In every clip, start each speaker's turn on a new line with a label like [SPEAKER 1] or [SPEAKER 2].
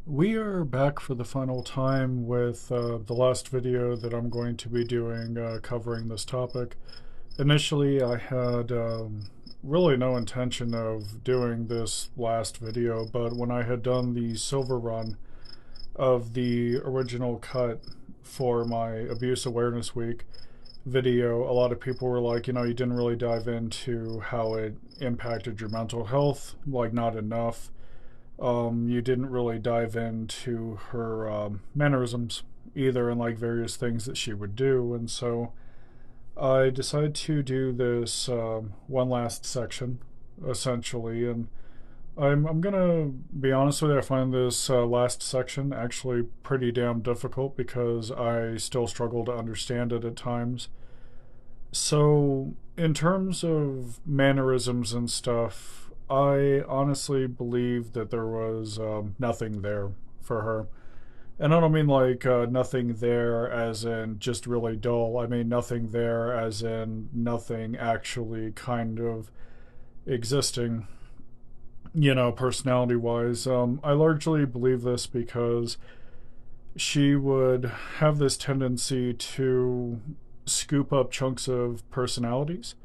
[SPEAKER 1] We are back for the final time with the last video that I'm going to be doing covering this topic. Initially, I had really no intention of doing this last video, but when I had done the silver run of the original cut for my Abuse Awareness Week video, a lot of people were like, you didn't really dive into how it impacted your mental health, like, not enough. You didn't really dive into her mannerisms either, and like various things that she would do. And so I decided to do this one last section, essentially. And I'm gonna be honest with you, I find this last section actually pretty damn difficult because I still struggle to understand it at times. So, in terms of mannerisms and stuff, I honestly believe that there was nothing there for her. And I don't mean like nothing there as in just really dull. I mean nothing there as in nothing actually kind of existing, personality wise. I largely believe this because she would have this tendency to scoop up chunks of personalities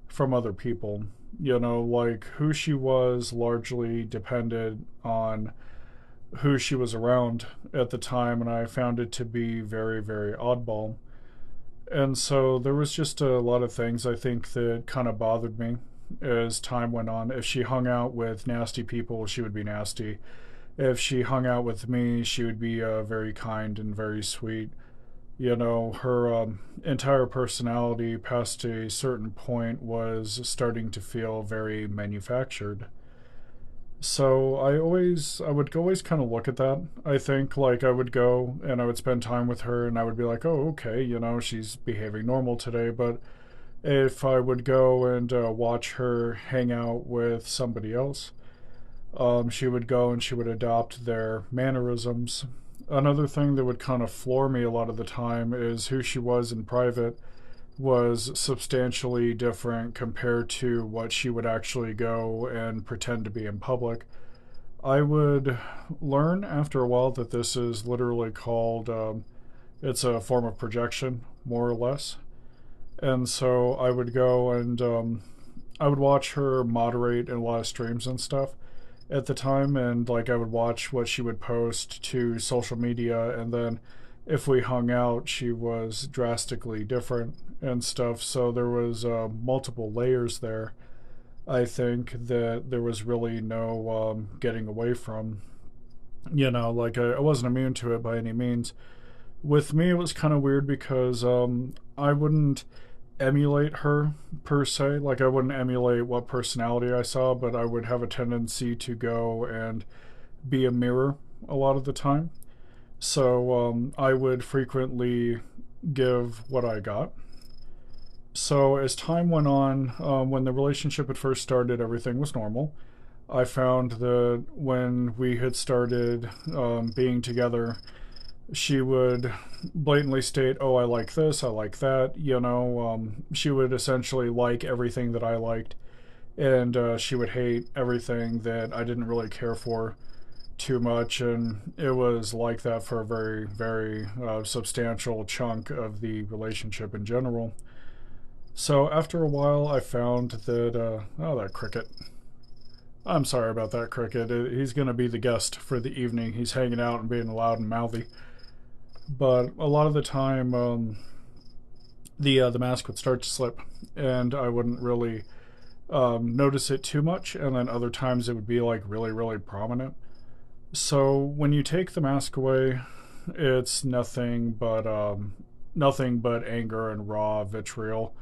[SPEAKER 1] from other people. Like who she was largely depended on who she was around at the time, and I found it to be very, very oddball. And so there was just a lot of things I think that kind of bothered me as time went on. If she hung out with nasty people, she would be nasty. If she hung out with me, she would be very kind and very sweet. Her entire personality past a certain point was starting to feel very manufactured. So I would always kind of look at that. I think like I would go and I would spend time with her and I would be like, oh, okay, she's behaving normal today. But if I would go and watch her hang out with somebody else, she would go and she would adopt their mannerisms. Another thing that would kind of floor me a lot of the time is who she was in private was substantially different compared to what she would actually go and pretend to be in public. I would learn after a while that this is literally called, it's a form of projection, more or less. And so I would go and I would watch her moderate in a lot of streams and stuff at the time, and like I would watch what she would post to social media, and then if we hung out, she was drastically different and stuff. So there was multiple layers there. I think that there was really no getting away from. Like I wasn't immune to it by any means. With me, it was kind of weird because I wouldn't emulate her per se. Like I wouldn't emulate what personality I saw, but I would have a tendency to go and be a mirror a lot of the time. So I would frequently give what I got. So as time went on, when the relationship had first started, everything was normal. I found that when we had started being together, she would blatantly state, "Oh, I like this, I like that." She would essentially like everything that I liked, and she would hate everything that I didn't really care for too much. And it was like that for a very, very substantial chunk of the relationship in general. So after a while, I found that, oh, that cricket. I'm sorry about that cricket. He's going to be the guest for the evening. He's hanging out and being loud and mouthy. But a lot of the time, the mask would start to slip, and I wouldn't really notice it too much. And then other times it would be like really, really prominent. So when you take the mask away, it's nothing but anger and raw vitriol.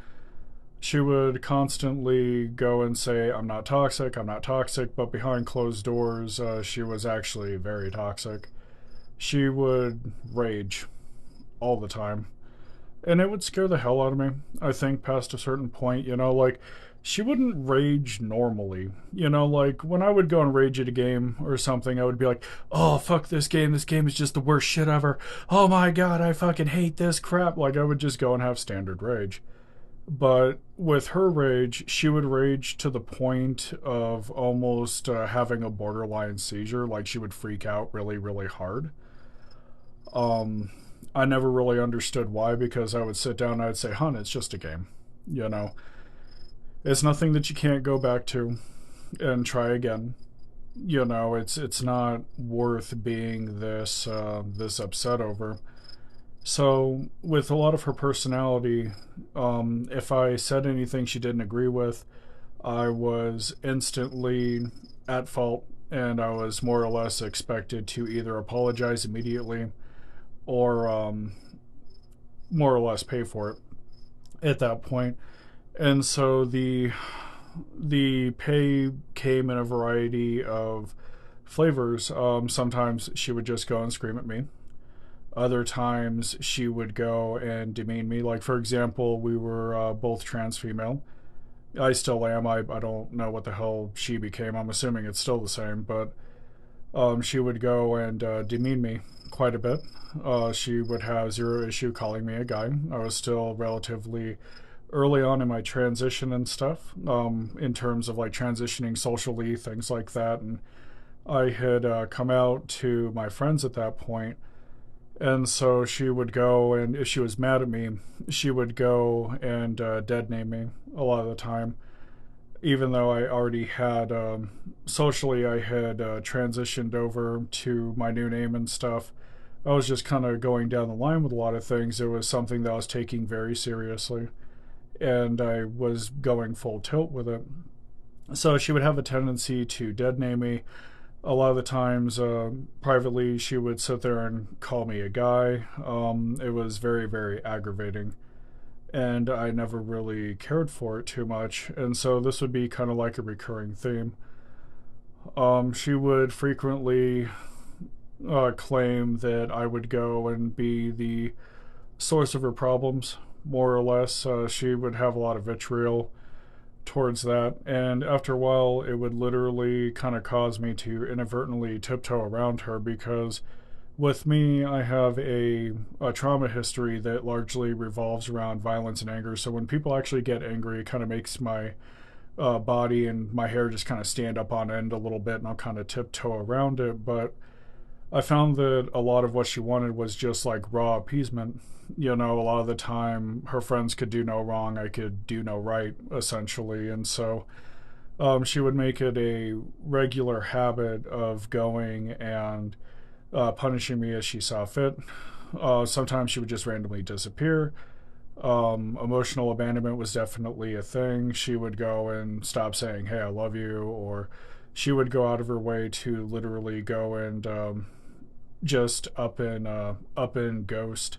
[SPEAKER 1] She would constantly go and say, "I'm not toxic, I'm not toxic," but behind closed doors, she was actually very toxic. She would rage all the time, and it would scare the hell out of me. I think past a certain point, like she wouldn't rage normally. Like when I would go and rage at a game or something, I would be like, "Oh, fuck this game. This game is just the worst shit ever. Oh my god, I fucking hate this crap." Like I would just go and have standard rage. But with her rage, she would rage to the point of almost having a borderline seizure. Like she would freak out really, really hard. Um, I never really understood why, because I would sit down and I'd say, "Hun, it's just a game. You know, it's nothing that you can't go back to and try again. You know, it's not worth being this upset over." So with a lot of her personality, if I said anything she didn't agree with, I was instantly at fault, and I was more or less expected to either apologize immediately or more or less pay for it at that point. And so the pay came in a variety of flavors. Sometimes she would just go and scream at me. Other times she would go and demean me. Like, for example, we were both trans female. I still am. I don't know what the hell she became. I'm assuming it's still the same, but she would go and demean me quite a bit. She would have zero issue calling me a guy. I was still relatively early on in my transition and stuff, in terms of like transitioning socially, things like that. And I had come out to my friends at that point, and so she would go, and if she was mad at me, she would go and dead name me a lot of the time. Even though I already had, socially, I had transitioned over to my new name and stuff. I was just kind of going down the line with a lot of things. It was something that I was taking very seriously, and I was going full tilt with it. So she would have a tendency to dead name me. A lot of the times, privately, she would sit there and call me a guy. It was very, very aggravating, and I never really cared for it too much. And so this would be kind of like a recurring theme. She would frequently claim that I would go and be the source of her problems, more or less. She would have a lot of vitriol towards that, and after a while it would literally kind of cause me to inadvertently tiptoe around her, because with me I have a trauma history that largely revolves around violence and anger. So when people actually get angry, it kind of makes my body and my hair just kind of stand up on end a little bit, and I'll kind of tiptoe around it. But I found that a lot of what she wanted was just like raw appeasement. You know, a lot of the time her friends could do no wrong, I could do no right, essentially. And so she would make it a regular habit of going and punishing me as she saw fit. Sometimes she would just randomly disappear. Emotional abandonment was definitely a thing. She would go and stop saying, "Hey, I love you," or she would go out of her way to literally go and just up and ghost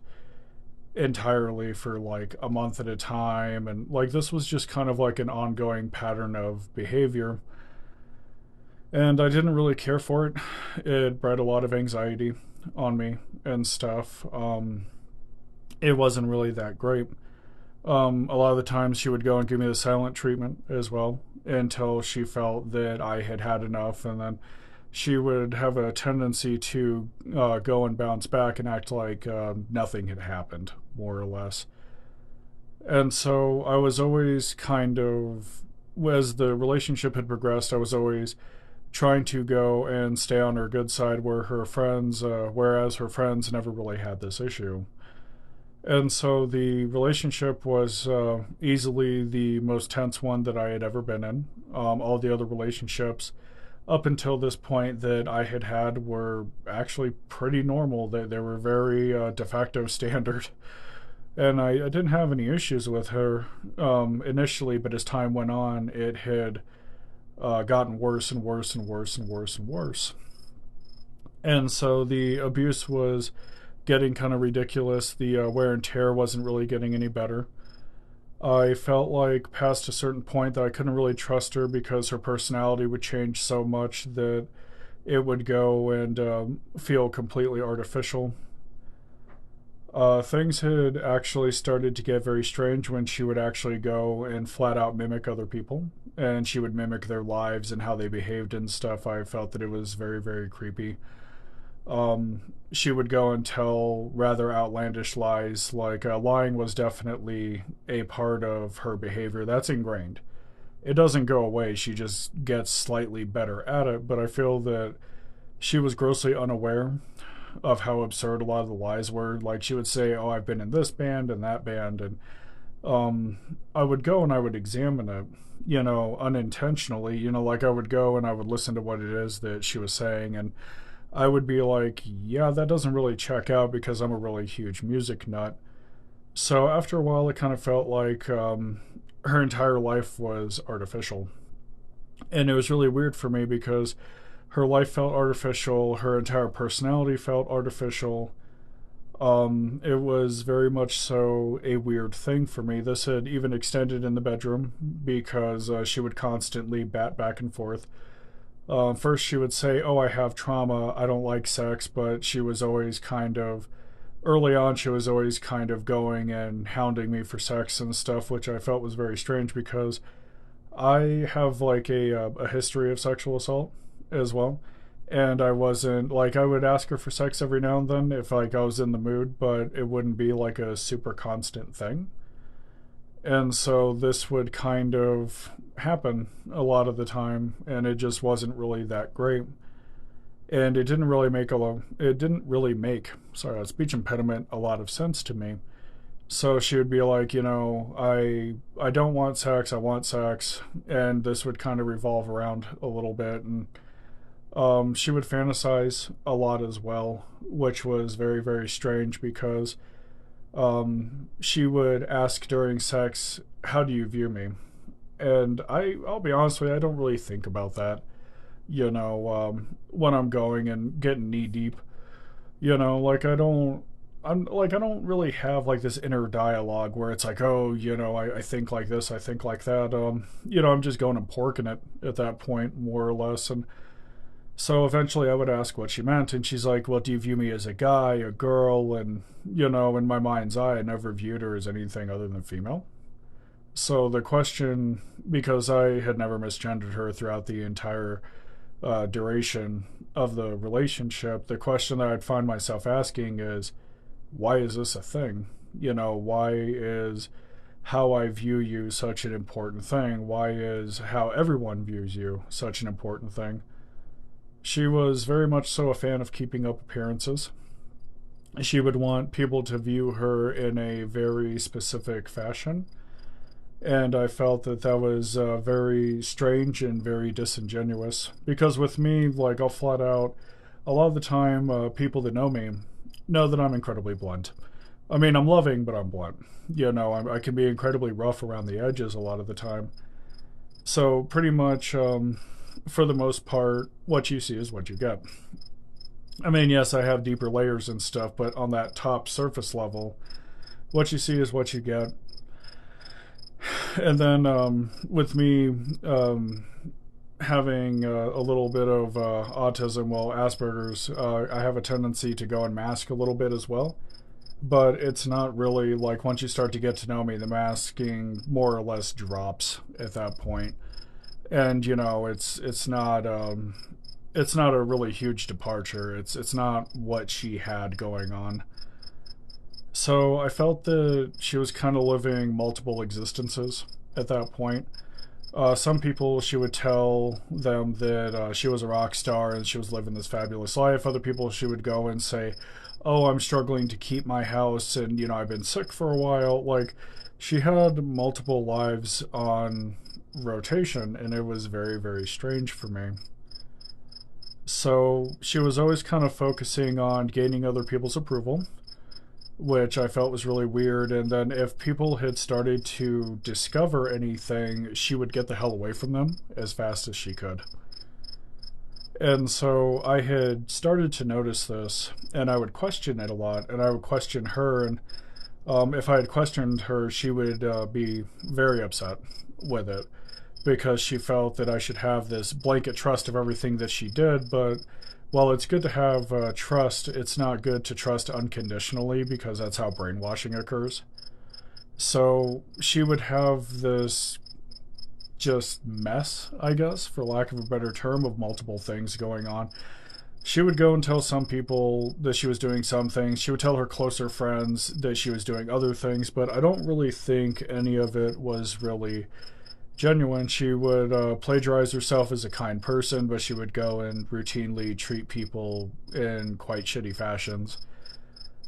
[SPEAKER 1] entirely for like a month at a time. And like this was just kind of like an ongoing pattern of behavior, and I didn't really care for it. It bred a lot of anxiety on me and stuff. It wasn't really that great. A lot of the times she would go and give me the silent treatment as well, until she felt that I had had enough, and then she would have a tendency to go and bounce back and act like nothing had happened, more or less. And so I was always kind of, as the relationship had progressed, I was always trying to go and stay on her good side, whereas her friends never really had this issue. And so the relationship was easily the most tense one that I had ever been in. All the other relationships up until this point that I had had were actually pretty normal. They were very de facto standard. And I didn't have any issues with her initially, but as time went on, it had gotten worse and worse and worse and worse and worse. And so the abuse was getting kind of ridiculous. The wear and tear wasn't really getting any better. I felt like past a certain point that I couldn't really trust her, because her personality would change so much that it would go and feel completely artificial. Things had actually started to get very strange when she would actually go and flat out mimic other people, and she would mimic their lives and how they behaved and stuff. I felt that it was very, very creepy. She would go and tell rather outlandish lies. Like lying was definitely a part of her behavior. That's ingrained. It doesn't go away. She just gets slightly better at it. But I feel that she was grossly unaware of how absurd a lot of the lies were. Like she would say, "Oh, I've been in this band and that band," and I would go and I would examine it, unintentionally. Like I would go and I would listen to what it is that she was saying, and I would be like, yeah, that doesn't really check out because I'm a really huge music nut. So after a while, it kind of felt like her entire life was artificial. And it was really weird for me because her life felt artificial, her entire personality felt artificial. It was very much so a weird thing for me. This had even extended in the bedroom because she would constantly bat back and forth. First, she would say, "Oh, I have trauma. I don't like sex," but she was always kind of, early on, she was always kind of going and hounding me for sex and stuff, which I felt was very strange because I have like a history of sexual assault as well. And I wasn't like, I would ask her for sex every now and then if like I was in the mood, but it wouldn't be like a super constant thing. And so this would kind of happen a lot of the time, and it just wasn't really that great. And it didn't really make, sorry, a speech impediment, a lot of sense to me. So she would be like, I don't want sex, I want sex, and this would kind of revolve around a little bit, and she would fantasize a lot as well, which was very, very strange because she would ask during sex, "How do you view me?" And I'll be honest with you, I don't really think about that. When I'm going and getting knee deep, like I don't really have like this inner dialogue where it's like, oh, I think like this, I think like that. I'm just going and porking it at that point, more or less. And so eventually I would ask what she meant, and she's like, "Well, do you view me as a guy, a girl?" And, in my mind's eye, I never viewed her as anything other than female. So the question, because I had never misgendered her throughout the entire duration of the relationship, the question that I'd find myself asking is, why is this a thing? Why is how I view you such an important thing? Why is how everyone views you such an important thing? She was very much so a fan of keeping up appearances. She would want people to view her in a very specific fashion. And I felt that that was very strange and very disingenuous. Because with me, like, I'll flat out, a lot of the time, people that know me know that I'm incredibly blunt. I mean, I'm loving, but I'm blunt. I can be incredibly rough around the edges a lot of the time. So, pretty much, for the most part, what you see is what you get. I mean, yes, I have deeper layers and stuff, but on that top surface level, what you see is what you get. And then with me having a little bit of autism, well, Asperger's, I have a tendency to go and mask a little bit as well. But it's not really like, once you start to get to know me, the masking more or less drops at that point. And it's not a really huge departure. It's not what she had going on. So I felt that she was kind of living multiple existences at that point. Some people, she would tell them that she was a rock star and she was living this fabulous life. Other people, she would go and say, "Oh, I'm struggling to keep my house, and I've been sick for a while." Like, she had multiple lives on rotation, and it was very, very strange for me. So she was always kind of focusing on gaining other people's approval, which I felt was really weird. And then if people had started to discover anything, she would get the hell away from them as fast as she could. And so I had started to notice this, and I would question it a lot, and I would question her. And if I had questioned her, she would be very upset with it because she felt that I should have this blanket trust of everything that she did. But while it's good to have trust, it's not good to trust unconditionally because that's how brainwashing occurs. So she would have this just mess, I guess, for lack of a better term, of multiple things going on. She would go and tell some people that she was doing some things. She would tell her closer friends that she was doing other things, but I don't really think any of it was really genuine. She would plagiarize herself as a kind person, but she would go and routinely treat people in quite shitty fashions.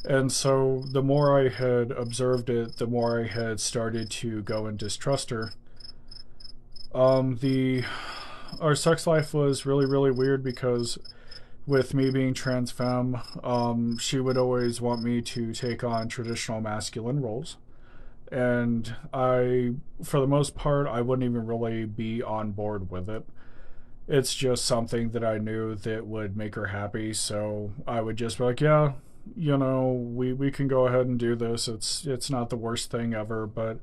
[SPEAKER 1] And so the more I had observed it, the more I had started to go and distrust her. The Our sex life was really really weird because with me being trans femme, she would always want me to take on traditional masculine roles. And for the most part, I wouldn't even really be on board with it. It's just something that I knew that would make her happy. So I would just be like, yeah, we can go ahead and do this. It's not the worst thing ever. But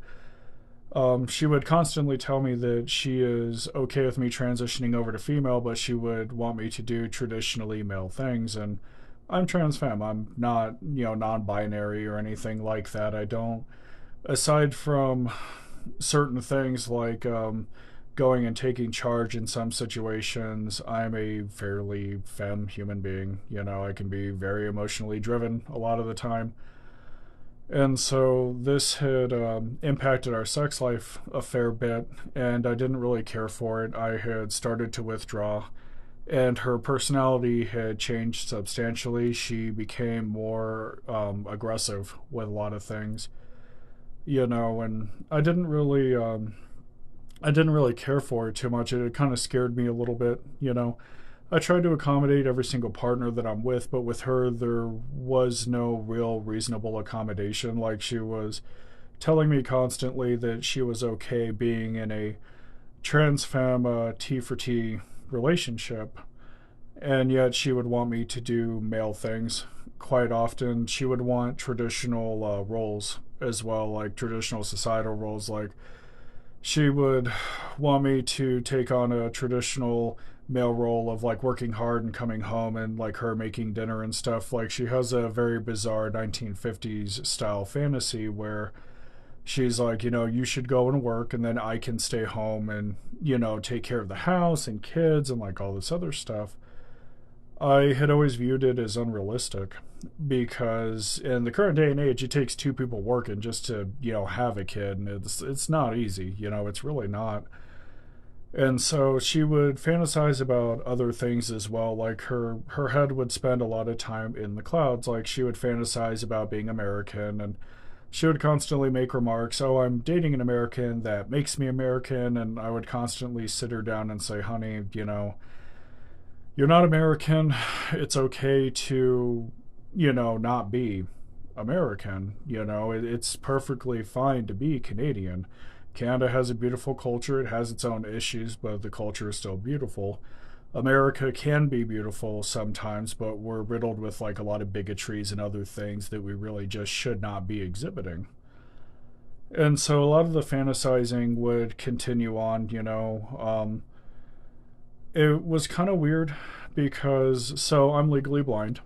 [SPEAKER 1] she would constantly tell me that she is okay with me transitioning over to female, but she would want me to do traditionally male things. And I'm trans femme. I'm not, non-binary or anything like that. I don't, aside from certain things like going and taking charge in some situations, I'm a fairly femme human being. I can be very emotionally driven a lot of the time. And so this had impacted our sex life a fair bit, and I didn't really care for it. I had started to withdraw, and her personality had changed substantially. She became more aggressive with a lot of things, and I didn't really care for it too much. It kind of scared me a little bit. I tried to accommodate every single partner that I'm with, but with her, there was no real reasonable accommodation. Like, she was telling me constantly that she was okay being in a trans femme T for T relationship, and yet she would want me to do male things. Quite often, she would want traditional roles as well, like traditional societal roles. Like, she would want me to take on a traditional male role of like working hard and coming home and like her making dinner and stuff. Like, she has a very bizarre 1950s style fantasy where she's like, you should go and work and then I can stay home and, take care of the house and kids and like all this other stuff. I had always viewed it as unrealistic because in the current day and age, it takes two people working just to, have a kid, and it's not easy. It's really not. And so she would fantasize about other things as well. Like, her head would spend a lot of time in the clouds. Like, she would fantasize about being American, and she would constantly make remarks, oh, I'm dating an American that makes me American. And I would constantly sit her down and say, honey, you're not American. It's okay to, not be American. It's perfectly fine to be Canadian. Canada has a beautiful culture. It has its own issues, but the culture is still beautiful. America can be beautiful sometimes, but we're riddled with like a lot of bigotries and other things that we really just should not be exhibiting. And so a lot of the fantasizing would continue on. It was kind of weird because, so I'm legally blind.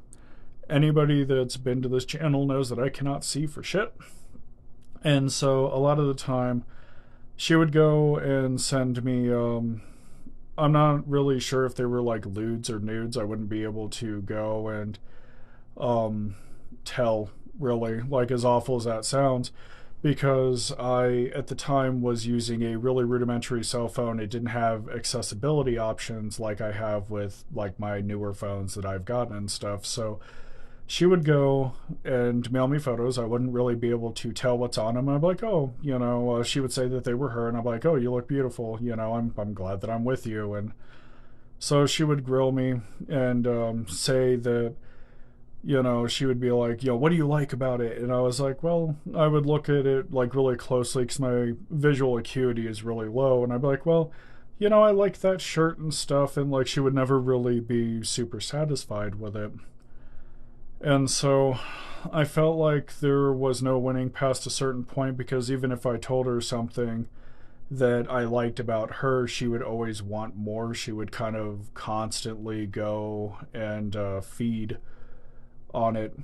[SPEAKER 1] Anybody that's been to this channel knows that I cannot see for shit. And so a lot of the time, she would go and send me, I'm not really sure if they were like lewds or nudes. I wouldn't be able to go and tell, really, like, as awful as that sounds, because I, at the time, was using a really rudimentary cell phone. It didn't have accessibility options like I have with like my newer phones that I've gotten and stuff. So she would go and mail me photos. I wouldn't really be able to tell what's on them. I'd be like, oh, she would say that they were her, and I'd be like, oh, you look beautiful. I'm glad that I'm with you. And so she would grill me and say that, she would be like, what do you like about it? And I was like, well, I would look at it like really closely because my visual acuity is really low. And I'd be like, well, I like that shirt and stuff. And like, she would never really be super satisfied with it. And so I felt like there was no winning past a certain point, because even if I told her something that I liked about her, she would always want more. She would kind of constantly go and feed on it.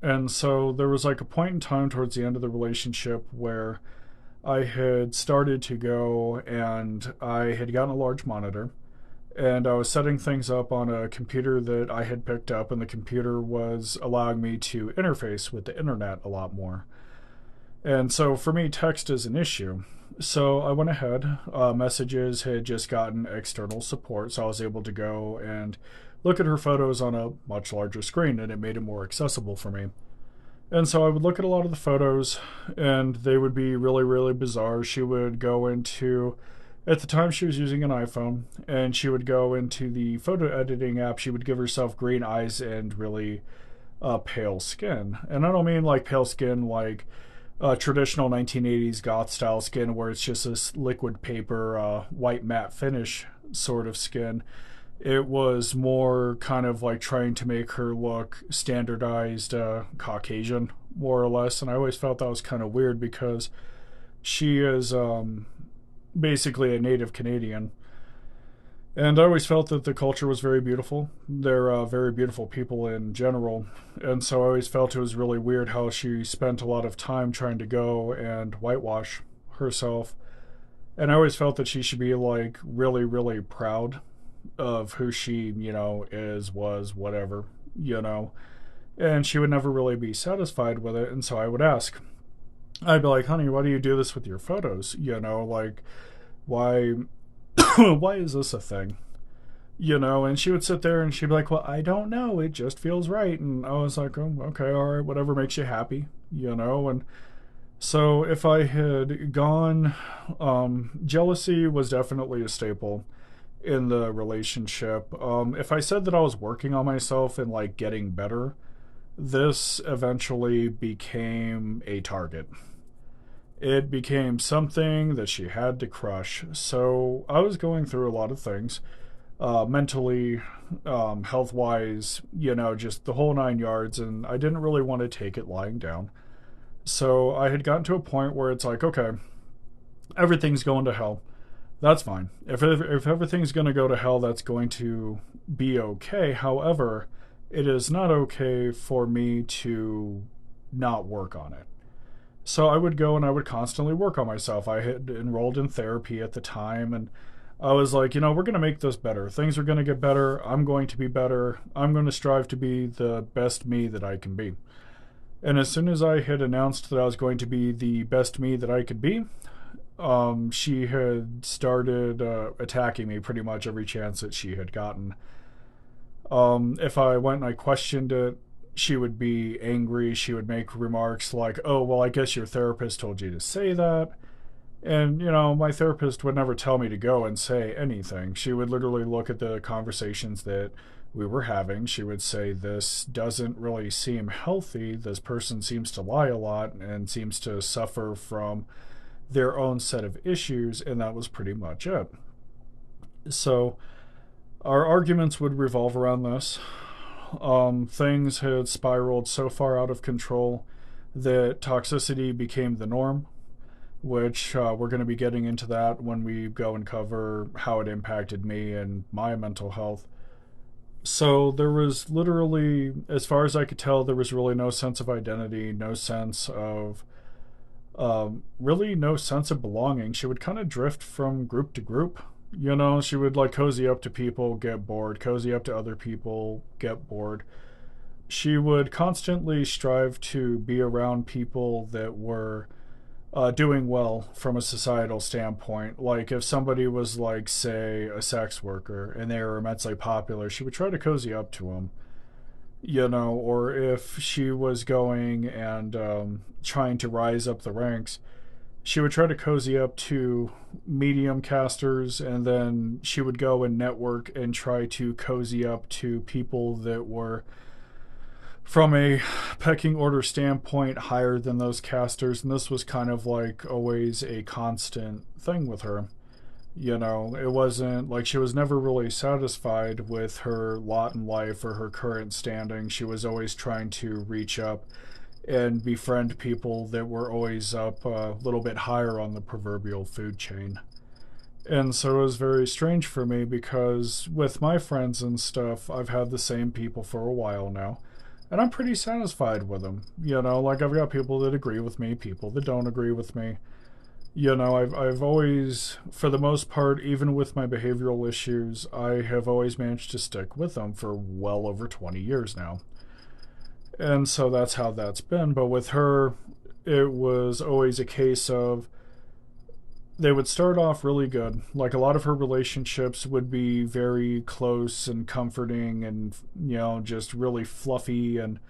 [SPEAKER 1] And so there was like a point in time towards the end of the relationship where I had started to go and I had gotten a large monitor, And I was setting things up on a computer that I had picked up, and the computer was allowing me to interface with the internet a lot more. And so for me, text is an issue. So I went ahead. Messages had just gotten external support, so I was able to go and look at her photos on a much larger screen, and it made it more accessible for me. And so I would look at a lot of the photos, and they would be really, really bizarre. She would go into, at the time she was using an iPhone, and she would go into the photo editing app. She would give herself green eyes and really pale skin. And I don't mean like pale skin like traditional 1980s goth style skin where it's just this liquid paper, white matte finish sort of skin. It was more kind of like trying to make her look standardized Caucasian, more or less. And I always felt that was kind of weird because she is basically a native Canadian. And I always felt that the culture was very beautiful. They're very beautiful people in general. And so I always felt it was really weird how she spent a lot of time trying to go and whitewash herself. And I always felt that she should be like really, really proud of who she, is, was, whatever, And she would never really be satisfied with it. And so I would ask, I'd be like, honey, why do you do this with your photos? Like, why, why is this a thing? And she would sit there and she'd be like, well, I don't know. It just feels right. And I was like, oh, okay, all right, whatever makes you happy, And so if I had gone, jealousy was definitely a staple in the relationship. If I said that I was working on myself and like getting better, this eventually became a target. It became something that she had to crush. So I was going through a lot of things, mentally, health wise, just the whole 9 yards, and I didn't really want to take it lying down. So I had gotten to a point where it's like, okay, everything's going to hell. That's fine. If everything's going to go to hell, that's going to be okay. However, it is not okay for me to not work on it. So I would go and I would constantly work on myself. I had enrolled in therapy at the time, and I was like, we're going to make this better. Things are going to get better. I'm going to be better. I'm going to strive to be the best me that I can be. And as soon as I had announced that I was going to be the best me that I could be, she had started attacking me pretty much every chance that she had gotten. If I went and I questioned it, she would be angry. She would make remarks like, oh, well, I guess your therapist told you to say that. And, my therapist would never tell me to go and say anything. She would literally look at the conversations that we were having. She would say, this doesn't really seem healthy. This person seems to lie a lot and seems to suffer from their own set of issues, and that was pretty much it. So our arguments would revolve around this. Things had spiraled so far out of control that toxicity became the norm, which we're going to be getting into that when we go and cover how it impacted me and my mental health. So there was literally, as far as I could tell, there was really no sense of identity, no sense of really no sense of belonging. She would kind of drift from group to group. She would like cozy up to people, get bored, cozy up to other people, get bored. She would constantly strive to be around people that were doing well from a societal standpoint. Like if somebody was like, say, a sex worker and they were immensely popular, she would try to cozy up to them. Or if she was going and trying to rise up the ranks, she would try to cozy up to medium casters, and then she would go and network and try to cozy up to people that were, from a pecking order standpoint, higher than those casters. And this was kind of like always a constant thing with her. It wasn't like she was never really satisfied with her lot in life or her current standing. She was always trying to reach up and befriend people that were always up a little bit higher on the proverbial food chain. And so it was very strange for me because with my friends and stuff, I've had the same people for a while now. And I'm pretty satisfied with them. Like I've got people that agree with me, people that don't agree with me. I've always, for the most part, even with my behavioral issues, I have always managed to stick with them for well over 20 years now. And so that's how that's been. But with her, it was always a case of they would start off really good. Like a lot of her relationships would be very close and comforting and, just really fluffy. And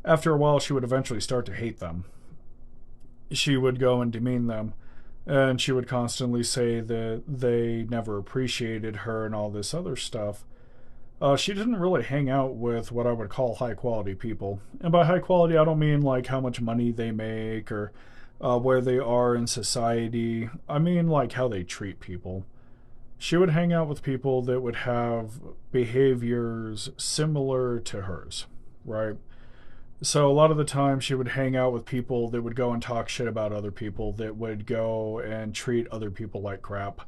[SPEAKER 1] after a while, she would eventually start to hate them. She would go and demean them. And she would constantly say that they never appreciated her and all this other stuff. She didn't really hang out with what I would call high quality people. And by high quality, I don't mean like how much money they make or where they are in society. I mean like how they treat people. She would hang out with people that would have behaviors similar to hers, right? So a lot of the time she would hang out with people that would go and talk shit about other people, that would go and treat other people like crap.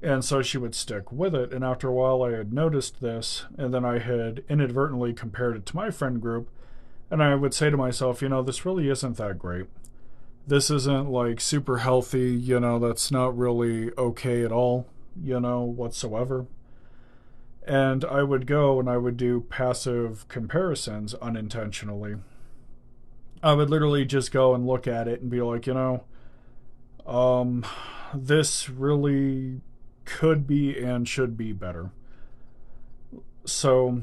[SPEAKER 1] And so she would stick with it. And after a while, I had noticed this, and then I had inadvertently compared it to my friend group. And I would say to myself, this really isn't that great. This isn't like super healthy, that's not really okay at all, whatsoever. And I would go and I would do passive comparisons unintentionally. I would literally just go and look at it and be like, um, this really could be and should be better. So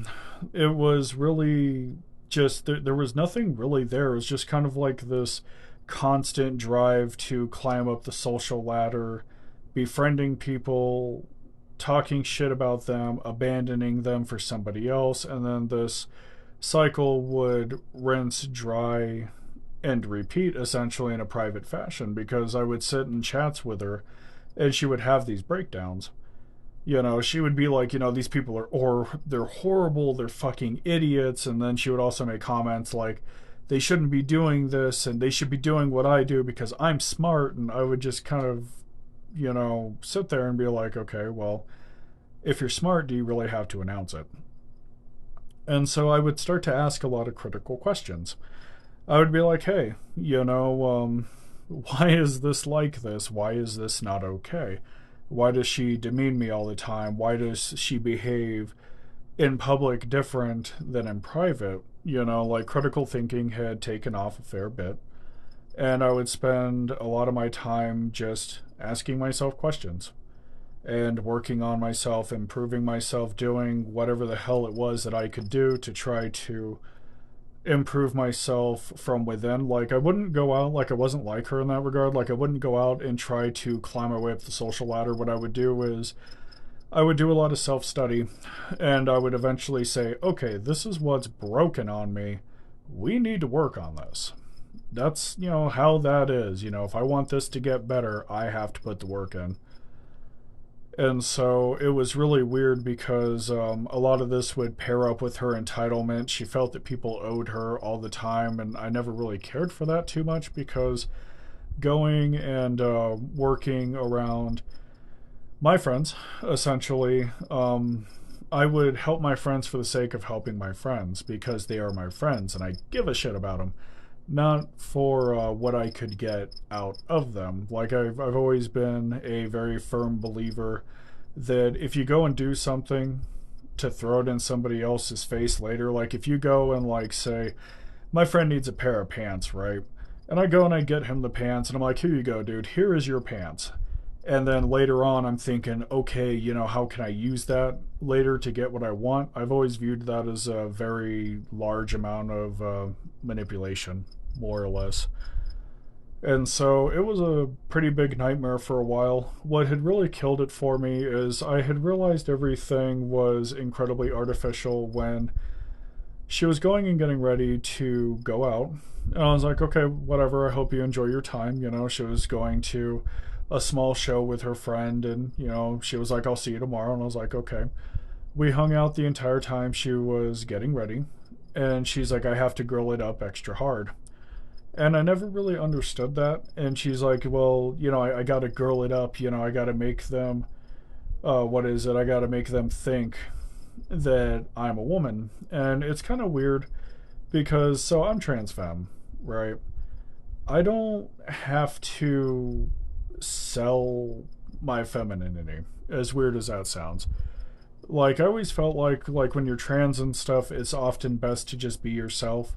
[SPEAKER 1] it was really just, there was nothing really there. It was just kind of like this constant drive to climb up the social ladder, befriending people, talking shit about them, abandoning them for somebody else, and then this cycle would rinse dry and repeat essentially in a private fashion because I would sit in chats with her and she would have these breakdowns. She would be like, these people are, or they're horrible, they're fucking idiots. And then she would also make comments like, they shouldn't be doing this and they should be doing what I do because I'm smart. And I would just kind of, sit there and be like, okay, well, if you're smart, do you really have to announce it? And so I would start to ask a lot of critical questions. I would be like, hey, why is this like this? Why is this not okay? Why does she demean me all the time? Why does she behave in public different than in private? Like critical thinking had taken off a fair bit. And I would spend a lot of my time just asking myself questions and working on myself, improving myself, doing whatever the hell it was that I could do to try to improve myself from within. Like I wouldn't go out, like I wasn't like her in that regard. Like I wouldn't go out and try to climb my way up the social ladder. What I would do is I would do a lot of self-study and I would eventually say, okay, this is what's broken on me. We need to work on this. That's, how that is. If I want this to get better, I have to put the work in. And so it was really weird because a lot of this would pair up with her entitlement. She felt that people owed her all the time, and I never really cared for that too much because going and working around my friends, essentially, I would help my friends for the sake of helping my friends because they are my friends and I give a shit about them. Not for what I could get out of them. Like I've always been a very firm believer that if you go and do something to throw it in somebody else's face later, like if you go and like say, my friend needs a pair of pants, right? And I go and I get him the pants and I'm like, here you go, dude, here is your pants. And then later on, I'm thinking, okay, how can I use that later to get what I want? I've always viewed that as a very large amount of manipulation, more or less. And so it was a pretty big nightmare for a while. What had really killed it for me is I had realized everything was incredibly artificial when she was going and getting ready to go out. And I was like, okay, whatever, I hope you enjoy your time. She was going to a small show with her friend and she was like, I'll see you tomorrow. And I was like, okay. We hung out the entire time she was getting ready and she's like, I have to grill it up extra hard. And I never really understood that. And she's like, well, I gotta grill it up, I gotta make them what is it, I gotta make them think that I'm a woman. And it's kind of weird because I'm trans femme, right? I don't have to sell my femininity, as weird as that sounds. Like, I always felt like when you're trans and stuff, it's often best to just be yourself.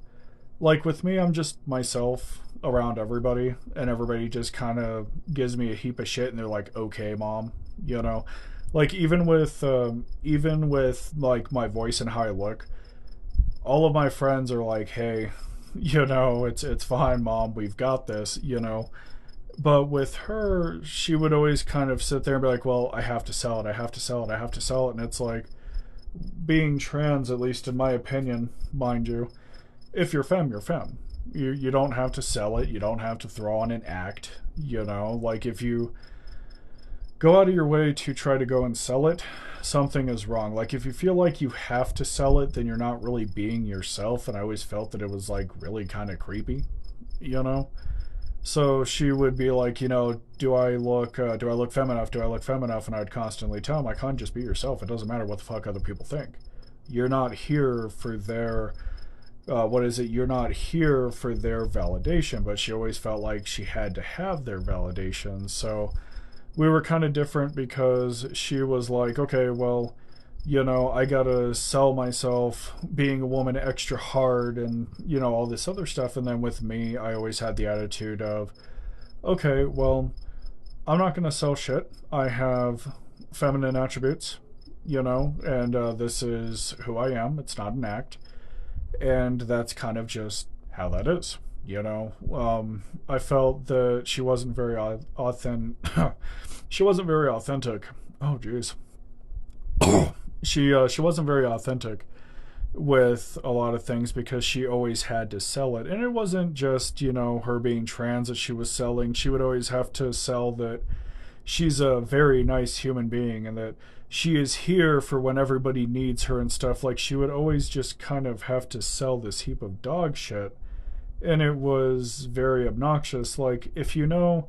[SPEAKER 1] Like with me, I'm just myself around everybody, and everybody just kind of gives me a heap of shit, and they're like, "Okay, mom," you know. Like even with like my voice and how I look, all of my friends are like, "Hey, it's fine, mom. We've got this," you know. But with her, she would always kind of sit there and be like, "Well, I have to sell it. I have to sell it. I have to sell it." And it's like, being trans, at least in my opinion, mind you, if you're femme, you're femme. You don't have to sell it. You don't have to throw on an act. Like if you go out of your way to try to go and sell it, something is wrong. Like if you feel like you have to sell it, then you're not really being yourself. And I always felt that it was like really kind of creepy, you know. So she would be like, do I look femme enough? Do I look femme enough? And I'd constantly tell them, I can't, just be yourself. It doesn't matter what the fuck other people think. You're not here for their you're not here for their validation. But she always felt like she had to have their validation. So we were kind of different because she was like, okay, well, I gotta sell myself being a woman extra hard and, all this other stuff. And then with me, I always had the attitude of, okay, well, I'm not gonna sell shit. I have feminine attributes, and this is who I am. It's not an act. And that's kind of just how that is. I felt that she wasn't very authentic. She wasn't very authentic. Oh, jeez. She wasn't very authentic with a lot of things because she always had to sell it. And it wasn't just, her being trans that she was selling. She would always have to sell that she's a very nice human being and that she is here for when everybody needs her and stuff. Like she would always just kind of have to sell this heap of dog shit. And it was very obnoxious. Like if if you know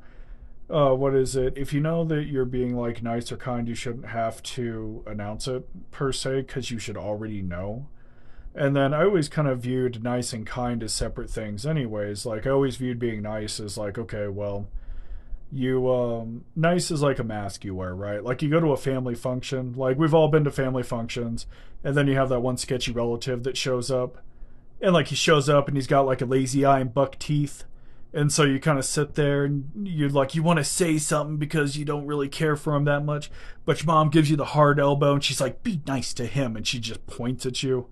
[SPEAKER 1] that you're being like nice or kind, you shouldn't have to announce it per se because you should already know. And then I always kind of viewed nice and kind as separate things anyways. Like I always viewed being nice as like, okay, well, nice is like a mask you wear, right? Like you go to a family function, like we've all been to family functions, and then you have that one sketchy relative that shows up, and like he shows up and he's got like a lazy eye and buck teeth. And so you kind of sit there and you're like, you want to say something because you don't really care for him that much. But your mom gives you the hard elbow and she's like, be nice to him. And she just points at you.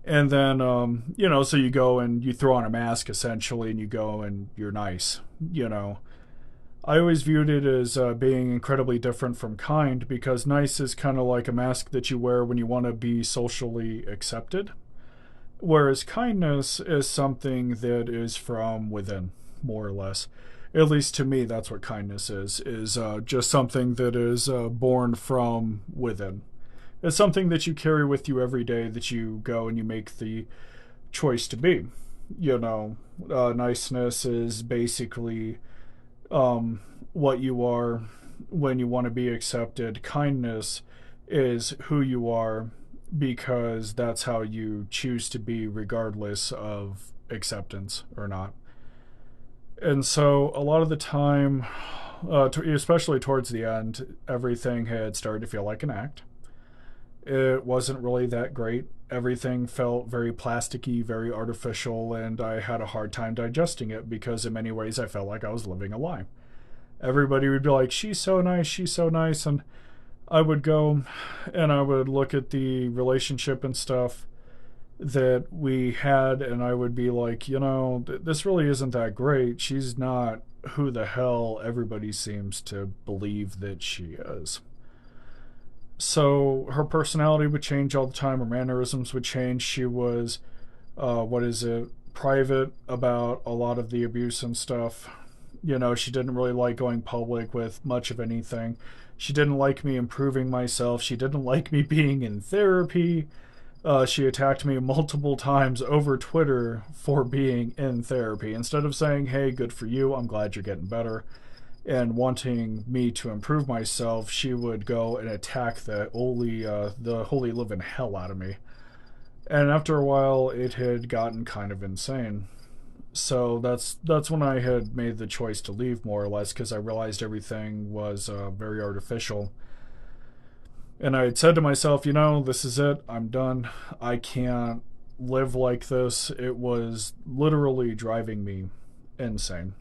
[SPEAKER 1] And then, so you go and you throw on a mask essentially and you go and you're nice. I always viewed it as being incredibly different from kind because nice is kind of like a mask that you wear when you want to be socially accepted. Whereas kindness is something that is from within, more or less. At least to me, that's what kindness is just something that is born from within. It's something that you carry with you every day that you go and you make the choice to be. Niceness is basically what you are when you want to be accepted. Kindness is who you are because that's how you choose to be regardless of acceptance or not. And so a lot of the time, especially towards the end, everything had started to feel like an act. It wasn't really that great. Everything felt very plasticky, very artificial, and I had a hard time digesting it because in many ways I felt like I was living a lie. Everybody would be like, she's so nice, and I would go and I would look at the relationship and stuff that we had, and I would be like, this really isn't that great. She's not who the hell everybody seems to believe that she is. So her personality would change all the time. Her mannerisms would change. She was, private about a lot of the abuse and stuff. She didn't really like going public with much of anything. She didn't like me improving myself. She didn't like me being in therapy. She attacked me multiple times over Twitter for being in therapy. Instead of saying, hey, good for you, I'm glad you're getting better, and wanting me to improve myself, she would go and attack the holy living hell out of me. And after a while, it had gotten kind of insane. So that's when I had made the choice to leave, more or less, because I realized everything was very artificial. And I had said to myself, this is it. I'm done. I can't live like this. It was literally driving me insane.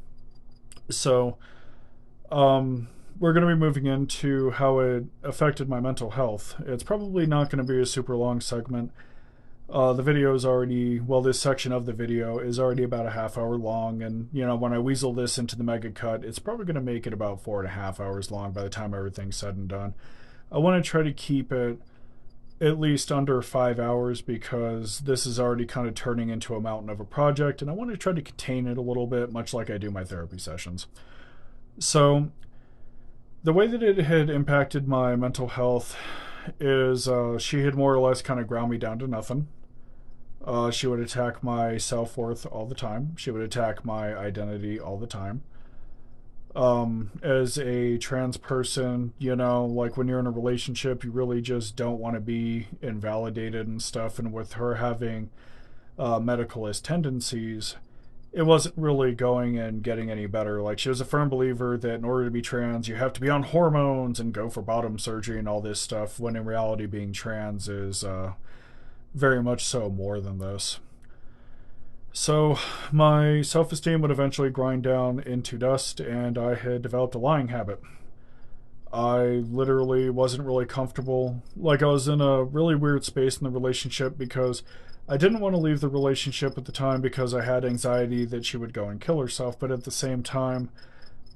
[SPEAKER 1] So, we're going to be moving into how it affected my mental health. It's probably not going to be a super long segment. The video is already, well, this section of the video is already about a half hour long. And, when I weasel this into the mega cut, it's probably going to make it about 4.5 hours long by the time everything's said and done. I want to try to keep it at least under 5 hours because this is already kind of turning into a mountain of a project, and I want to try to contain it a little bit, much like I do my therapy sessions. So, the way that it had impacted my mental health is she had more or less kind of ground me down to nothing. She would attack my self worth all the time. She would attack my identity all the time. As a trans person, like when you're in a relationship, you really just don't want to be invalidated and stuff. And with her having medicalist tendencies, it wasn't really going and getting any better. Like, she was a firm believer that in order to be trans, you have to be on hormones and go for bottom surgery and all this stuff, when in reality, being trans is very much so more than this. So, my self esteem would eventually grind down into dust, and I had developed a lying habit. I literally wasn't really comfortable. Like, I was in a really weird space in the relationship because I didn't want to leave the relationship at the time because I had anxiety that she would go and kill herself, but at the same time,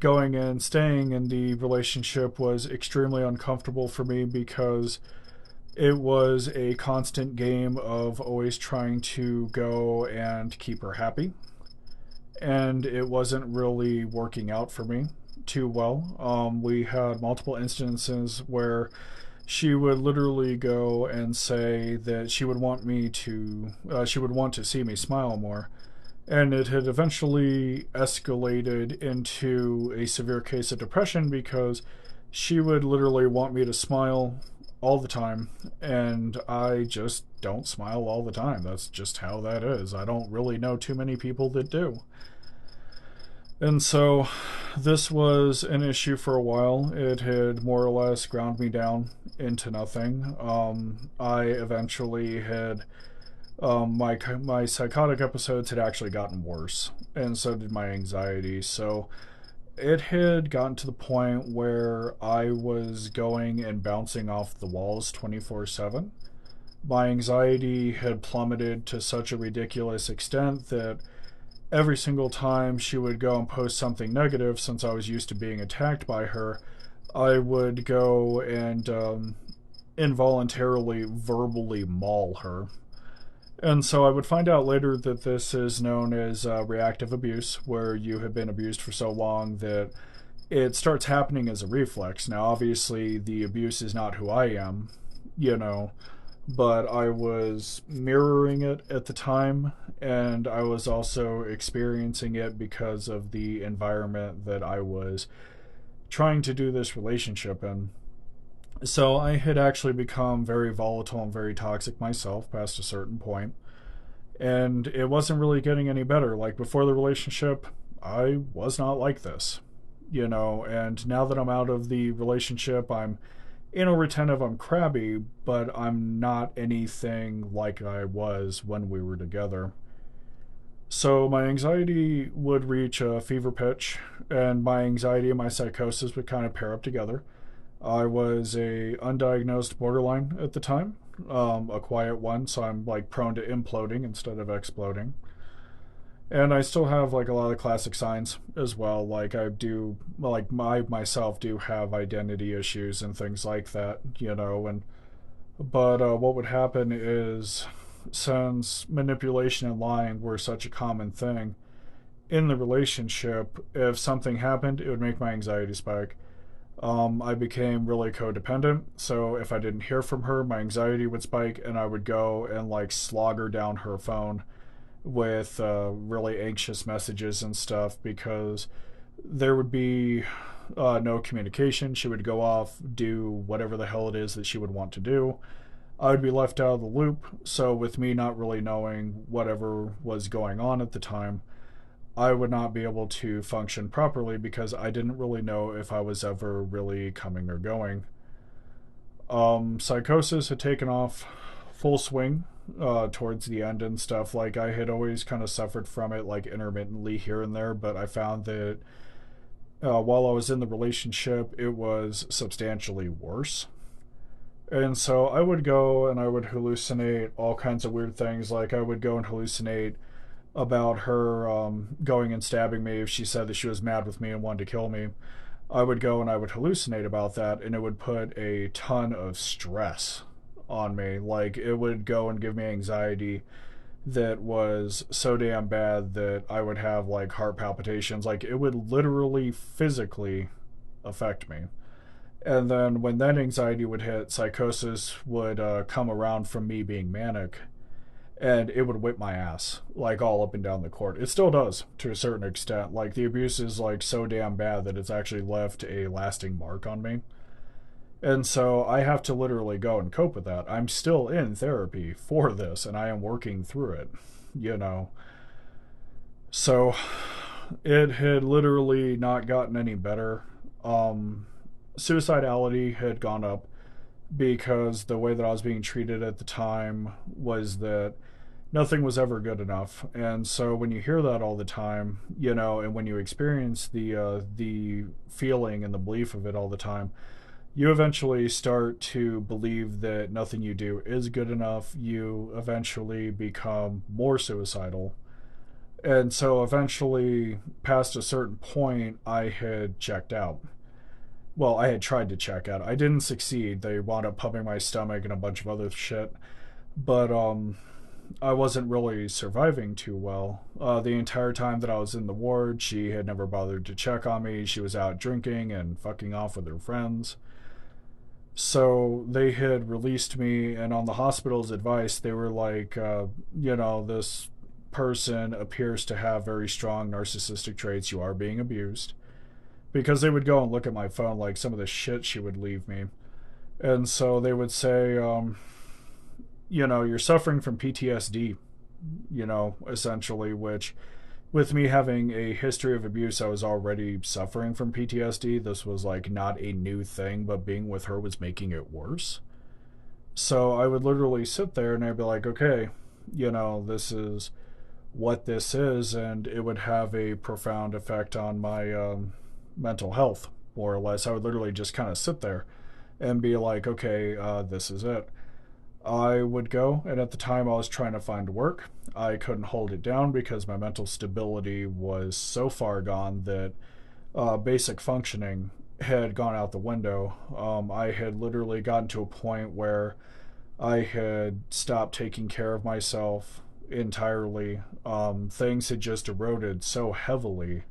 [SPEAKER 1] going and staying in the relationship was extremely uncomfortable for me because it was a constant game of always trying to go and keep her happy. And it wasn't really working out for me too well. We had multiple instances where she would literally go and say that she would want to see me smile more. And it had eventually escalated into a severe case of depression because she would literally want me to smile all the time, and I just don't smile all the time. That's just how that is. I don't really know too many people that do. And so this was an issue for a while. It had more or less ground me down into nothing. I eventually had my psychotic episodes had actually gotten worse, and so did my anxiety. So it had gotten to the point where I was going and bouncing off the walls 24/7. My anxiety had plummeted to such a ridiculous extent that every single time she would go and post something negative, since I was used to being attacked by her, I would go and involuntarily verbally maul her. And so I would find out later that this is known as reactive abuse, where you have been abused for so long that it starts happening as a reflex. Now, obviously, the abuse is not who I am, you know, but I was mirroring it at the time, and I was also experiencing it because of the environment that I was trying to do this relationship in. So I had actually become very volatile and very toxic myself past a certain point, and it wasn't really getting any better. Like, before the relationship, I was not like this, and now that I'm out of the relationship, I'm anal retentive, I'm crabby, but I'm not anything like I was when we were together. So my anxiety would reach a fever pitch, and my anxiety and my psychosis would kind of pair up together. I was a undiagnosed borderline at the time, a quiet one, so I'm like prone to imploding instead of exploding. And I still have like a lot of classic signs as well. Like, I do, like, I myself do have identity issues and things like that, And but what would happen is, since manipulation and lying were such a common thing in the relationship, if something happened, it would make my anxiety spike. I became really codependent, so if I didn't hear from her, my anxiety would spike, and I would go and like slog her down her phone with really anxious messages and stuff because there would be no communication. She would go off, do whatever the hell it is that she would want to do. I would be left out of the loop, so with me not really knowing whatever was going on at the time, I would not be able to function properly because I didn't really know if I was ever really coming or going. Psychosis had taken off full swing towards the end and stuff. Like, I had always kind of suffered from it, like, intermittently here and there, but I found that while I was in the relationship, it was substantially worse. And so I would go and I would hallucinate all kinds of weird things. Like, I would go and hallucinate about her going and stabbing me if she said that she was mad with me and wanted to kill me. I would go and I would hallucinate about that, and it would put a ton of stress on me. Like, it would go and give me anxiety that was so damn bad that I would have like heart palpitations. Like, it would literally physically affect me. And then when that anxiety would hit, psychosis would come around from me being manic, and it would whip my ass like all up and down the court. It still does to a certain extent. Like, the abuse is like so damn bad that it's actually left a lasting mark on me. And so I have to literally go and cope with that. I'm still in therapy for this and I am working through it, you know. So it had literally not gotten any better. Suicidality had gone up because the way that I was being treated at the time was that nothing was ever good enough. And so when you hear that all the time, you know, and when you experience the feeling and the belief of it all the time, you eventually start to believe that nothing you do is good enough. You eventually become more suicidal. And so eventually, past a certain point, I had checked out. Well, I had tried to check out. I didn't succeed. They wound up pumping my stomach and a bunch of other shit. But I wasn't really surviving too well. The entire time that I was in the ward, she had never bothered to check on me. She was out drinking and fucking off with her friends. So they had released me, and on the hospital's advice, they were like, you know, this person appears to have very strong narcissistic traits. You are being abused. Because they would go and look at my phone, like some of the shit she would leave me. And so they would say, you know, you're suffering from PTSD, you know, essentially, which with me having a history of abuse, I was already suffering from PTSD. This was like not a new thing, but being with her was making it worse. So I would literally sit there and I'd be like, okay, you know, this is what this is, and it would have a profound effect on my mental health, more or less. I would literally just kind of sit there and be like, okay, this is it. I would go, and at the time I was trying to find work. I couldn't hold it down because my mental stability was so far gone that basic functioning had gone out the window. I had literally gotten to a point where I had stopped taking care of myself entirely. Things had just eroded so heavily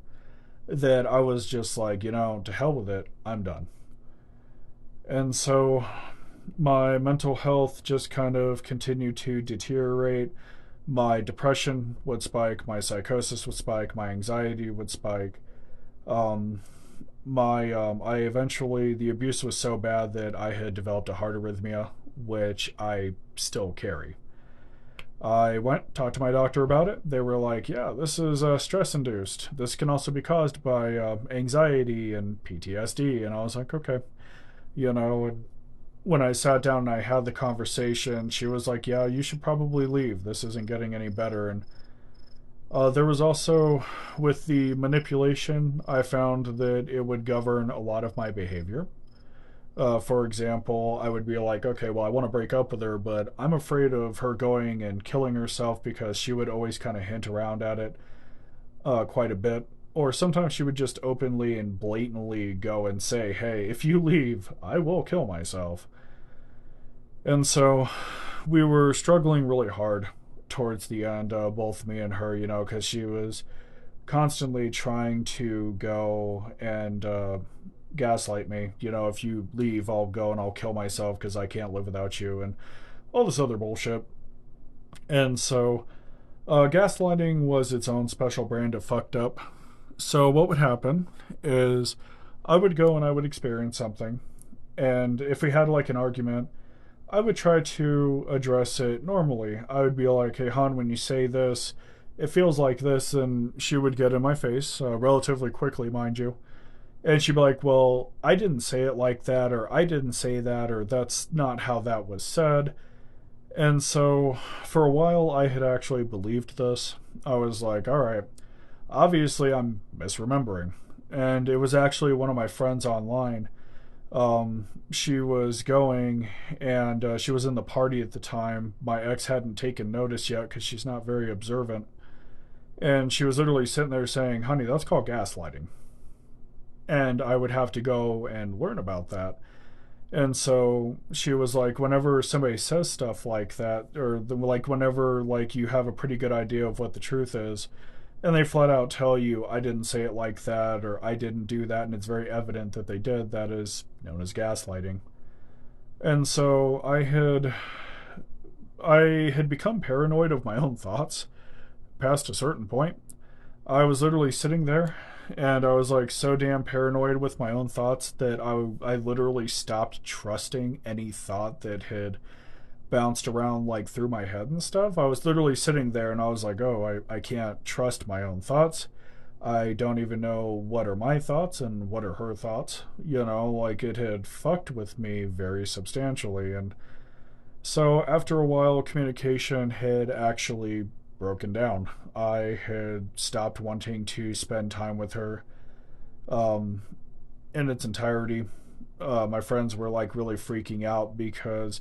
[SPEAKER 1] that I was just like, you know, to hell with it, I'm done. And so my mental health just kind of continued to deteriorate. My depression would spike, my psychosis would spike, my anxiety would spike. Um, I eventually, the abuse was so bad that I had developed a heart arrhythmia, which I still carry. I went, talked to my doctor about it. They were like, yeah, this is stress induced. This can also be caused by anxiety and PTSD. And I was like, okay. You know, and when I sat down and I had the conversation, she was like, yeah, you should probably leave. This isn't getting any better. And there was also, with the manipulation, I found that it would govern a lot of my behavior. For example, I would be like, okay, well, I want to break up with her, but I'm afraid of her going and killing herself, because she would always kind of hint around at it quite a bit. Or sometimes she would just openly and blatantly go and say, hey, if you leave, I will kill myself. And so we were struggling really hard towards the end, both me and her, you know, because she was constantly trying to go and gaslight me. You know, if you leave, I'll go and I'll kill myself because I can't live without you, and all this other bullshit. And so gaslighting was its own special brand of fucked up. So what would happen is I would go and I would experience something, and if we had like an argument, I would try to address it normally. I would be like, hey, hon, when you say this, it feels like this. And she would get in my face relatively quickly, mind you. And she'd be like, well, I didn't say it like that, or I didn't say that, or that's not how that was said. And so for a while, I had actually believed this. I was like, all right, obviously I'm misremembering. And it was actually one of my friends online. She was going and she was in the party at the time. My ex hadn't taken notice yet because she's not very observant. And she was literally sitting there saying, honey, that's called gaslighting. And I would have to go and learn about that. And so she was like, whenever somebody says stuff like that, or like whenever like you have a pretty good idea of what the truth is, and they flat out tell you, I didn't say it like that, or I didn't do that, and it's very evident that they did, that is known as gaslighting. And so I had become paranoid of my own thoughts past a certain point. I was literally sitting there and I was like so damn paranoid with my own thoughts that I literally stopped trusting any thought that had bounced around like through my head and stuff. I was literally sitting there and I was like, oh, I can't trust my own thoughts. I don't even know what are my thoughts and what are her thoughts. You know, like it had fucked with me very substantially. And so after a while, communication had actually broken down. I had stopped wanting to spend time with her um, in its entirety. My friends were like really freaking out because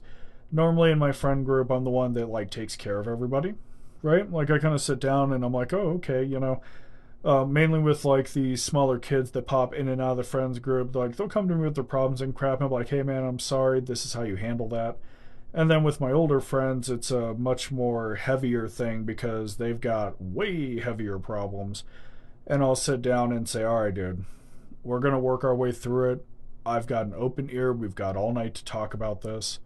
[SPEAKER 1] normally in my friend group, I'm the one that like takes care of everybody, right? Like I kind of sit down and I'm like, oh, okay, you know, mainly with like the smaller kids that pop in and out of the friends group, like they'll come to me with their problems and crap. And I'm like, hey man, I'm sorry. This is how you handle that. And then with my older friends, it's a much more heavier thing because they've got way heavier problems. And I'll sit down and say, all right, dude, we're going to work our way through it. I've got an open ear. We've got all night to talk about this.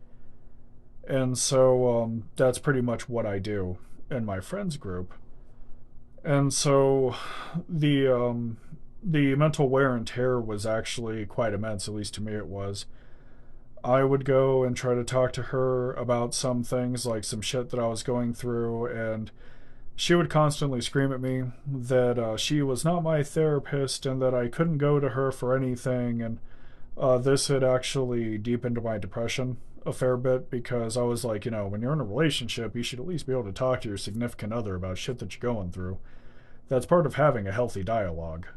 [SPEAKER 1] And so that's pretty much what I do in my friends group. And so the mental wear and tear was actually quite immense, at least to me it was. I would go and try to talk to her about some things, like some shit that I was going through, and she would constantly scream at me that she was not my therapist and that I couldn't go to her for anything. And this had actually deepened my depression a fair bit because I was like, you know, when you're in a relationship, you should at least be able to talk to your significant other about shit that you're going through. That's part of having a healthy dialogue.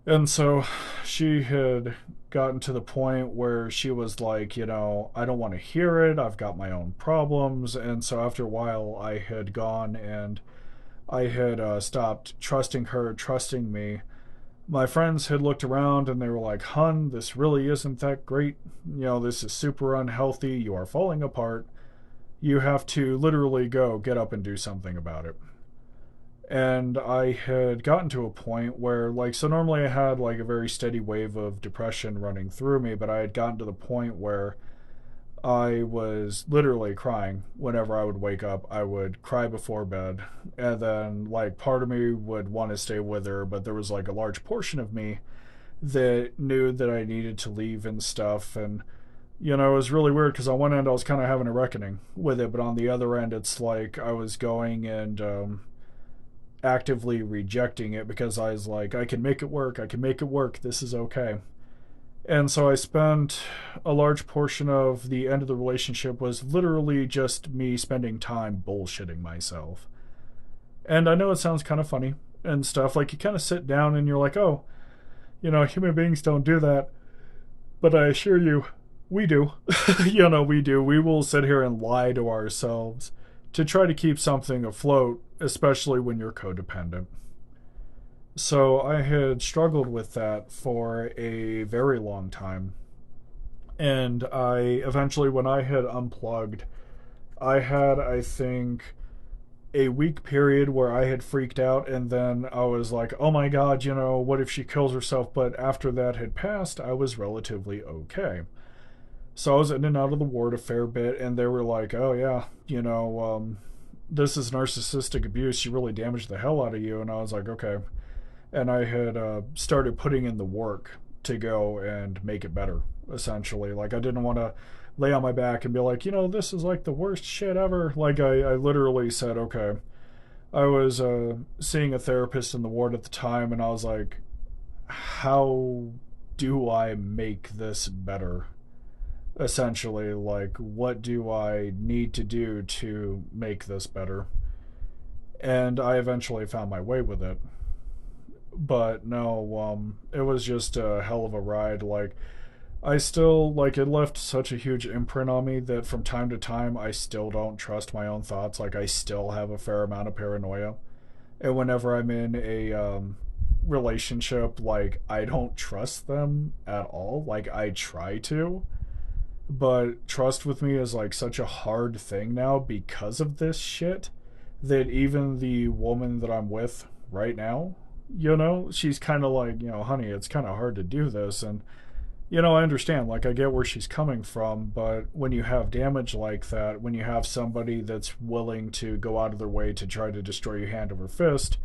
[SPEAKER 1] And so she had gotten to the point where she was like, you know, I don't want to hear it. I've got my own problems. And so after a while, I had gone and I had stopped trusting her, trusting me. My friends had looked around and they were like, hun, this really isn't that great. You know, this is super unhealthy. You are falling apart. You have to literally go get up and do something about it. And I had gotten to a point where, like, so normally I had like a very steady wave of depression running through me, but I had gotten to the point where I was literally crying whenever I would wake up. I would cry before bed, and then like part of me would want to stay with her, but there was like a large portion of me that knew that I needed to leave and stuff. And you know, it was really weird because on one end I was kind of having a reckoning with it, but on the other end it's like I was going and actively rejecting it because I was like, I can make it work. I can make it work. This is okay. And so I spent a large portion of the end of the relationship was literally just me spending time bullshitting myself. And I know it sounds kind of funny and stuff. Like you kind of sit down and you're like, oh, you know, human beings don't do that. But I assure you, we do. You know, we do. We will sit here and lie to ourselves to try to keep something afloat, especially when you're codependent. So I had struggled with that for a very long time. And I eventually, when I had unplugged, I had, I think, a week period where I had freaked out, and then I was like, oh my god, you know, what if she kills herself? But after that had passed, I was relatively okay. So I was in and out of the ward a fair bit, and they were like, oh yeah, you know, this is narcissistic abuse. She really damaged the hell out of you. And I was like, okay. And I had started putting in the work to go and make it better, essentially. Like, I didn't want to lay on my back and be like, you know, this is like the worst shit ever. Like, I literally said, okay, I was seeing a therapist in the ward at the time, and I was like, how do I make this better? Essentially, like, what do I need to do to make this better? And I eventually found my way with it. But no, it was just a hell of a ride. Like, I still, like, it left such a huge imprint on me that from time to time I still don't trust my own thoughts. Like, I still have a fair amount of paranoia. And whenever I'm in a relationship, like, I don't trust them at all. Like, I try to, but trust with me is like such a hard thing now because of this shit that even the woman that I'm with right now, she's kind of like, honey, it's kind of hard to do this. And, I understand, like, I get where she's coming from, but when you have damage like that, when you have somebody that's willing to go out of their way to try to destroy you hand over fist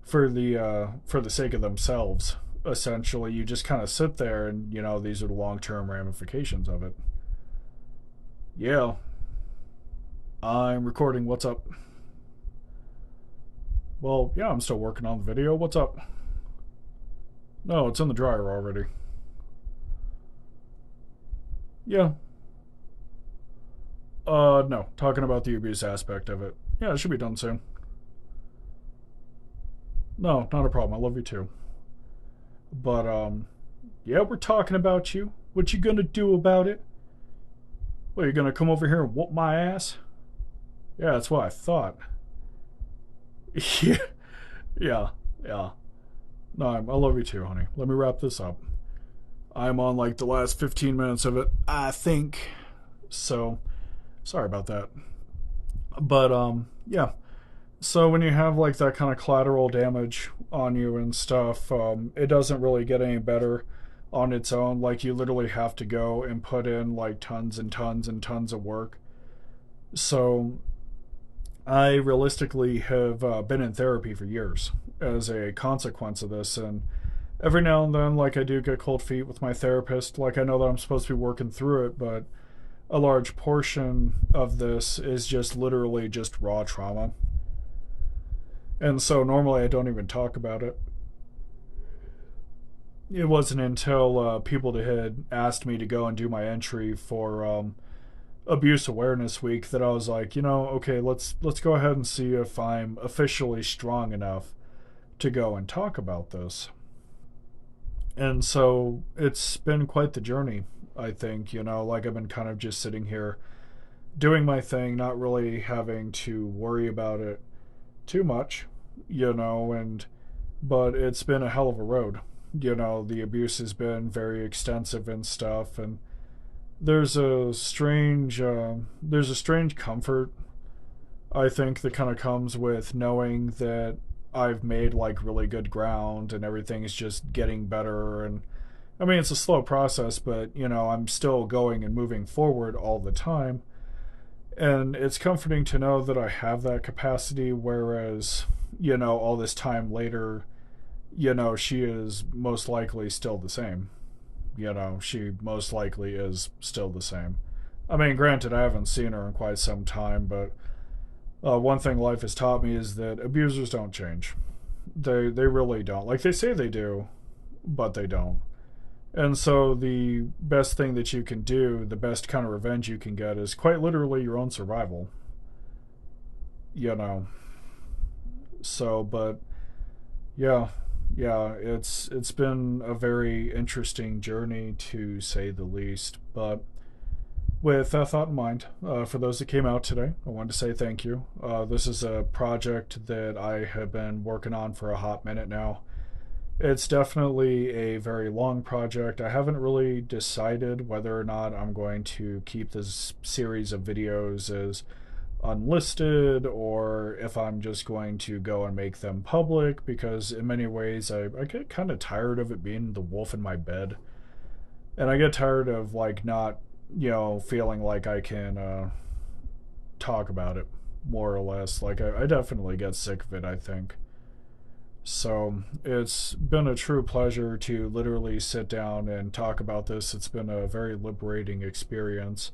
[SPEAKER 1] for the sake of themselves, essentially, you just kind of sit there and, these are the long-term ramifications of it. Yeah, I'm recording. What's up? Well, yeah, I'm still working on the video. What's up? No, it's in the dryer already. Yeah. No. Talking about the abuse aspect of it. Yeah, it should be done soon. No, not a problem. I love you too. But, yeah, we're talking about you. What you gonna do about it? Well, you gonna come over here and whoop my ass? Yeah, that's what I thought. Yeah, yeah, yeah. No, I love you too, honey. Let me wrap this up. I'm on like the last 15 minutes of it, I think. So, sorry about that. But, yeah. So when you have like that kind of collateral damage on you and stuff, it doesn't really get any better on its own. Like, you literally have to go and put in like tons and tons and tons of work. So I realistically have been in therapy for years as a consequence of this, and every now and then, like, I do get cold feet with my therapist. Like, I know that I'm supposed to be working through it, but a large portion of this is just literally just raw trauma. And so normally I don't even talk about it. It wasn't until people had asked me to go and do my entry for Abuse Awareness Week that I was like, okay, let's go ahead and see if I'm officially strong enough to go and talk about this. And so it's been quite the journey, I think. Like, I've been kind of just sitting here doing my thing, not really having to worry about it too much, and but it's been a hell of a road. The abuse has been very extensive and stuff, and there's a strange comfort, I think, that kind of comes with knowing that I've made like really good ground and everything's just getting better. And I mean, it's a slow process, but I'm still going and moving forward all the time. And it's comforting to know that I have that capacity, whereas, all this time later, she is most likely still the same. She most likely is still the same. I mean, granted, I haven't seen her in quite some time, but one thing life has taught me is that abusers don't change. They really don't. Like, they say they do, but they don't. And so the best thing that you can do, the best kind of revenge you can get, is quite literally your own survival. You know. So, but yeah, yeah, it's been a very interesting journey to say the least. But with that thought in mind, for those that came out today, I wanted to say thank you. This is a project that I have been working on for a hot minute now. It's definitely a very long project. I haven't really decided whether or not I'm going to keep this series of videos as unlisted or if I'm just going to go and make them public, because in many ways I get kind of tired of it being the wolf in my bed. And I get tired of like not, feeling like I can talk about it, more or less. Like I definitely get sick of it, I think. So it's been a true pleasure to literally sit down and talk about this. It's been a very liberating experience.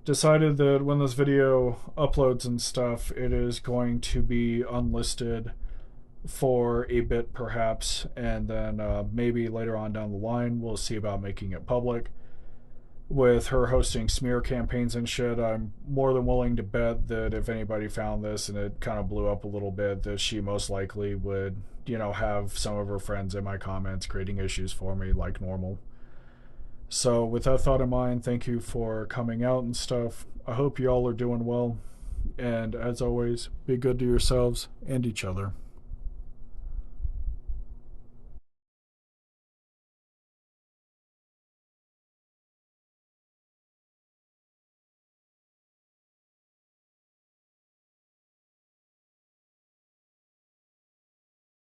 [SPEAKER 1] decided that when this video uploads and stuff, it is going to be unlisted for a bit perhaps, and then maybe later on down the line we'll see about making it public. With her hosting smear campaigns and shit, I'm more than willing to bet that if anybody found this and it kind of blew up a little bit, that she most likely would, have some of her friends in my comments creating issues for me like normal. So with that thought in mind, thank you for coming out and stuff. I hope you all are doing well, and as always, be good to yourselves and each other.